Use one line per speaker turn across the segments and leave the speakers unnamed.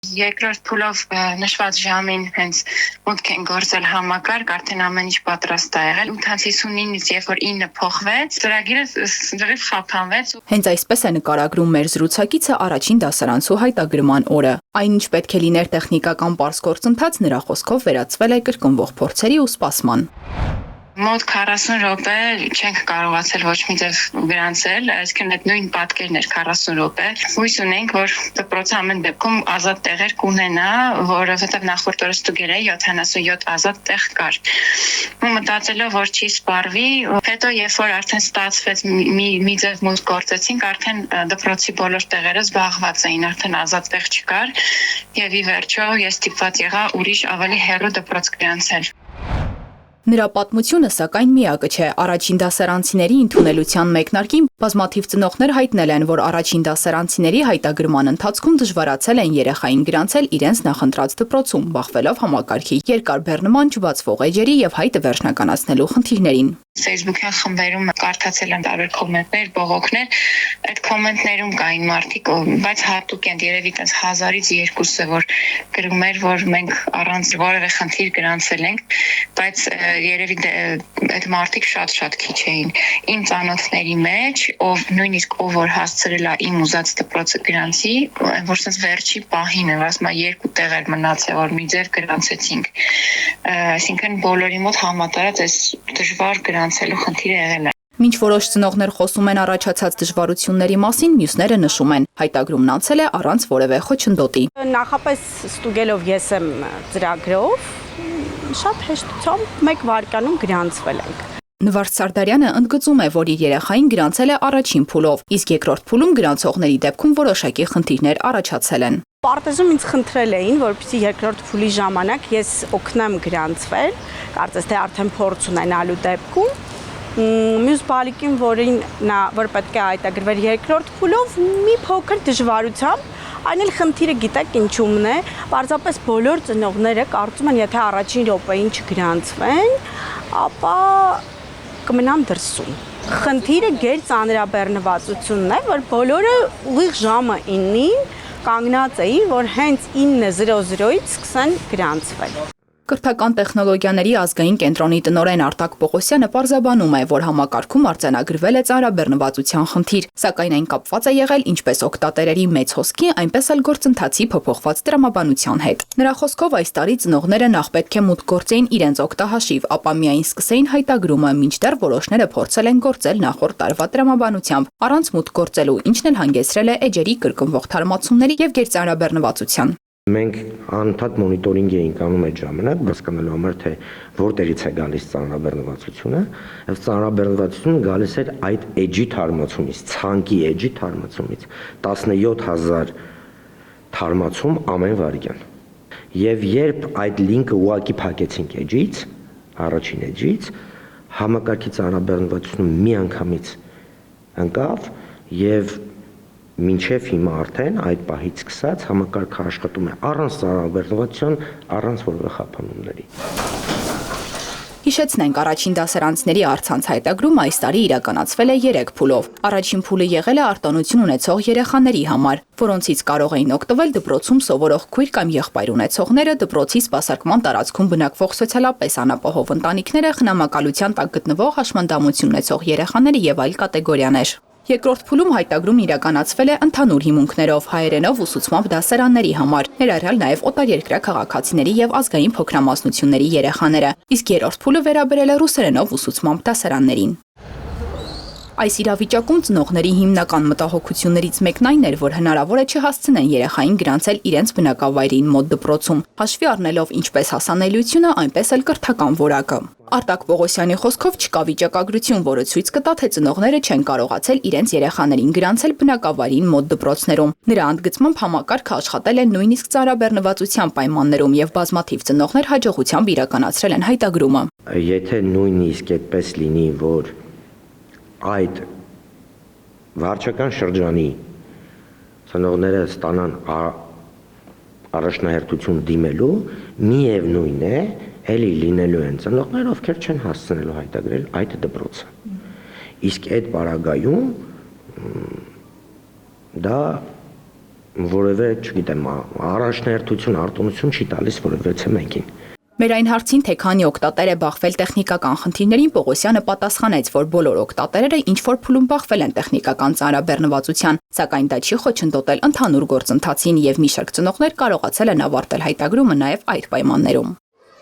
Երկրորդ փուլով նշված ժամին հենց մուտք են գործել համակարգ, արդեն ամեն ինչ պատրաստ է եղել։ 8:59-ից երբ որ 9 փոխվեց, ծրագիրը դրիվ խափանվեց։
Հենց այսպես է նկարագրում մեր զրուցակիցը առաջին դասարանցու հայտագրման օրը։ Այն ինչ պետք է լիներ տեխնիկական պարզ գործընթաց, նրա խոսքով վերածվել է կրկնվող փորձերի ու սպասման։
Մոտ 40 րոպե չենք կարողացել ոչ մի ձև գրանցել, այսինքն այդ նույն պատկերն էր 40 րոպե։ Հույս ունենք, որ դպրոցը ամեն դեպքում ազատ տեղեր կունենա, որովհետև նախորդ օրը ստուգել էի 77 ազատ տեղ կար։ Ու մտածելով, որ չի սպառվի, հետո երբ որ արդեն ստացվեց մի ձև մուտք գործեցինք, արդեն դպրոցի բոլոր տեղերը զբաղված էին, արդեն ազատ տեղ չկար, եւ ի վերջո ես ստիպված եղա ուրիշ ավելի հեռու դպրոց գրանցել։
Նրա պատմությունը սակայն միակը չէ։ Առաջին դասարանցիների ընդունելության մեկնարկին բազմաթիվ ծնողներ հայտնել են, որ առաջին դասարանցիների հայտագրման ընթացքում դժվարացել են երեխային գրանցել իրենց նախընտրած դպրոցում, բախվելով համակարգի երկար բեռնման, չբացվող էջերի եւ հայտը վերջնականացնելու խնդիրներին։
Facebook-յան խմբերում կարդացել եմ տարբեր կոմենտներ, բողոքներ, այդ կոմենտներում կային մարդիկ, բայց հատուկ են երևի տես 1000-ից 200-ը, որ գրում էր, որ մենք առանց որևէ խնդիր գրանցել ենք, բայց երևի այդ մարդիկ շատ քիչ էին։ Իմ ծանոթների մեջ, նույնիսկ ով որ հասցրել է իմ ուզած դպրոցը գրանցի, որ sense վերջի պահին էր, ասում եմ 2 տեղեր մնացել, որ մի ձև գրանցեցինք։ Այսինքն բոլորի մոտ համատարած այս դժվար գրանցելու խնդիրը եղել է։
Մինչ որոշ ծնողներ խոսում են առաջացած դժվարությունների մասին, մյուսները նշում են, հայտագրումն անցել է առանց որևէ խոչընդոտի։
Նախապես ստուգելով ես եմ ծրագրով, շատ հեշտությամբ 1 վայրկյանում գրանցվել ենք։
Նվարդ Սարդարյանը ընդգծում է, որ իր երեխային գրանցել է առաջին փուլով, իսկ երկրորդ փուլում գրանցողների դեպքում որոշակի խնդիրներ առաջացել են։
Պարտեզում ինձ խնդրել էին, որպեսզի երկրորդ փուլի ժամանակ ես օգնեմ գրանցվել, կարծես թե արդեն փորձ ունենալու դեպքում։ Մյուս բալիկին, որ պետք է հայտագրվեր երկրորդ փուլով, մի փոքր դժվարությամբ, այն էլ խնդիրը գիտեք ինչումն է, պարզապես բոլոր ծնողները կարծում են, եթե առաջին րոպեին չգրանցվեն, ապա կմնան դրսում։ Խնդիրը գեր ծանրաբեռնվածությունն է, որ բոլորը ուղիղ ժամը 9-ին կանգնած էի, որ հենց 9:00-ից սկսեն գրանցվել։
Կրթական տեխնոլոգիաների ազգային կենտրոնի տնօրեն Արտակ Պողոսյանը պարզաբանում է, որ համակարգում արձանագրվել է ծանրաբեռնվածության խնդիր, սակայն այն կապված է եղել ինչպես օգտատերերի մեծ հոսքի, այնպես էլ գործընթացի փոփոխված տրամաբանության հետ։ Նրա խոսքով այս տարի ծնողները նախ պետք է մուտք գործեին իրենց օգտահաշիվ, ապա միայն սկսեին հայտագրումը, մինչդեռ որոշները փորձել են գործել նախորդ տարվա տրամաբանությամբ, առանց մուտք գործելու, ինչն էլ հանգեցրել է էջերի կրկնվող թարմացումների եւ գերծանրաբեռնվածության։
Մենք անընդհատ մոնիտորինգ էինք անում այդ ժամանակ, հասկանալու համար թե որտեղից է գալիս ծանրաբեռնվածությունը, եւ ծանրաբեռնվածությունը գալիս էր այդ էջի թարմացումից, ցանկի էջի թարմացումից, 17000 թարմացում ամեն վայրկյան։ Եվ երբ այդ լինքը ուղակի փակեցինք էջից, առաջին էջից, համակարգի ծանրաբեռնվածությունը միանգամից ընկավ եւ մինչև հիմա արդեն այդ պահից սկսած համակարգը աշխատում է առանց ծանրաբեռնվածության, առանց որևէ խափանումների։
Հիշեցնենք, առաջին դասարանցիների առցանց հայտագրումը այս տարի իրականացվել է 3 փուլով։ Առաջին փուլը եղել է արտոնություն ունեցող երեխաների համար, որոնցից կարող էին օգտվել դպրոցում սովորող քույր կամ եղբայր ունեցողները, դպրոցի սպասարկման տարածքում բնակվող սոցիալապես անապահով ընտանիքները, խնամակալության տակ գտնվող հաշմանդամություն ունեցող երեխաները եւ այլ կատեգորիաներ։ Երկրորդ փուլում հայտագրումն իրականացվել է ընդհանուր հիմունքներով, հայերենով ուսուցմամբ դասարանների համար, ներառյալ նաև օտարերկրյա քաղաքացիների եւ ազգային փոքրամասնությունների երեխաները, իսկ երրորդ փուլը վերաբերել է ռուսերենով ուսուցմամբ դասարաններին։ Այս իրավիճակում ծնողների հիմնական մտահոգություններից մեկն այն էր, որ հնարավոր է չհասցնեն երեխային գրանցել իրենց բնակավայրին մոտ դպրոցում, հաշվի առնելով ինչպես հասանելիությունը, այնպես էլ կրթական որակը։ Արտակ Պողոսյանի խոսքով չկա վիճակագրություն, որը ցույց կտա, թե ծնողները չեն կարողացել իրենց երեխաներին գրանցել բնակավայրին մոտ դպրոցներում։ Նրա ընդգծմամբ համակարգը աշխատել է նույնիսկ ծանրաբեռնվածության պայմաններում եւ բազմաթիվ ծնողներ հաջողությամբ իրականացրել են հայտագրումը։
Եթե նույնիսկ այդպես լինի, որ այդ վարչական շրջանի ծնողները ստանան առաջնահերթություն դիմելու, միևնույն է, էլի լինելու են ծնողներ, ովքեր չեն հասցնելու հայտագրել այդ դպրոցը։ Իսկ այդ պարագայում դա որևէ, չգիտեմ, առաջնահերթություն, արտոնություն չի տալիս որևէ մեկին։
Մեր այն հարցին, թե քանի օգտատեր է բախվել տեխնիկական խնդիրներին, Պողոսյանը պատասխանեց, որ բոլոր օգտատերերը ինչ-որ փուլում բախվել են տեխնիկական ծանրաբեռնվածության, սակայն դա չի խոչընդոտել ընդհանուր գործընթացին եւ մի շարք ծնողներ կարողացել են ավարտել հայտագրումը նաեւ այդ պայմաններում։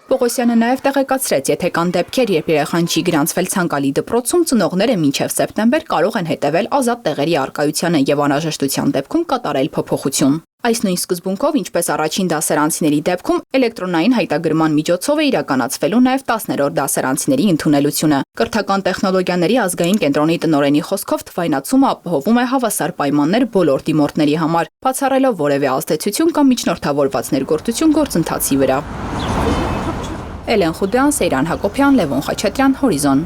Պողոսյանը նաև տեղեկացրեց, եթե կան դեպքեր, երբ երեխան չի գրանցվել ցանկալի դպրոցում, ծնողները մինչև սեպտեմբեր կարող են հետևել ազատ տեղերի առկայությանը եւ անհրաժեշտության դեպքում կատարել փոփոխություն։ Այս նույն սկզբունքով, ինչպես առաջին դասարանցիների դեպքում, էլեկտրոնային հայտագրման միջոցով է իրականացվելու նաև 10-րդ դասարանցիների ընդունելությունը։ Կրթական տեխնոլոգիաների ազգային կենտրոնի տնօրենի խոսքով թվայնացումը ապահովում է հավասար պայմաններ բոլոր դիմորդների համար, բացառելով որևէ ազդեցություն կամ միջնորդավորված ներգործություն գործընթացի վրա։ Էլեն Խուդյան, Սեյրան Հակոբյան, Լևոն Խաչատրյան, Հորիզոն։